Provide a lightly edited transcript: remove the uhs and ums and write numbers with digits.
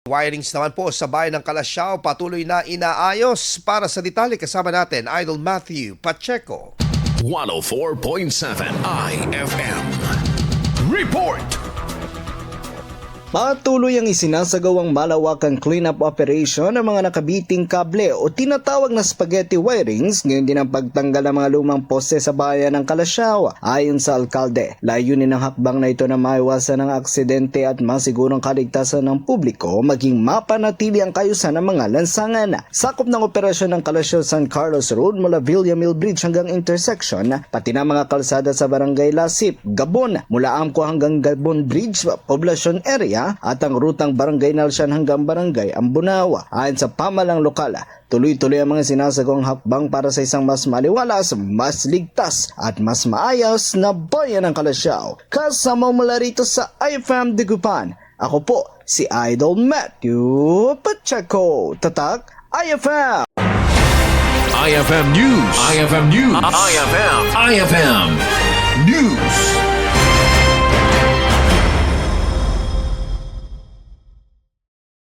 Wirings naman po sa bayan ng Calasiao, patuloy na inaayos. Para sa detalye kasama natin, Idol Matthew Pacheco. 104.7 IFM Report. Patuloy ang isinasagawang malawakang cleanup operation ng mga nakabiting kable o tinatawag na spaghetti wirings, ngayon din ang pagtanggal ng mga lumang poste sa bayan ng Calasiao. Ayon sa alkalde, layunin ng hakbang na ito na maiwasan ng aksidente at masigurong kaligtasan ng publiko, maging mapanatili ang kayusan ng mga lansangan. Sakop ng operasyon ng Calasiao San Carlos Road mula Villamil Bridge hanggang intersection, pati na mga kalsada sa Barangay Lasip, Gabon, mula Amco hanggang Gabon Bridge, Poblacion Area, at ang rutang Barangay Nalsian hanggang Barangay Ambunawa. Ayon sa pamalang lokal, tuloy-tuloy ang mga sinasagawang hakbang para sa isang mas maliwalas, mas ligtas at mas maayos na bayan ng Calasiao. Kasama mula rito sa IFM Dagupan, ako po si Idol Matthew Pacheco. Tatak IFM! IFM News. IFM News. IFM News.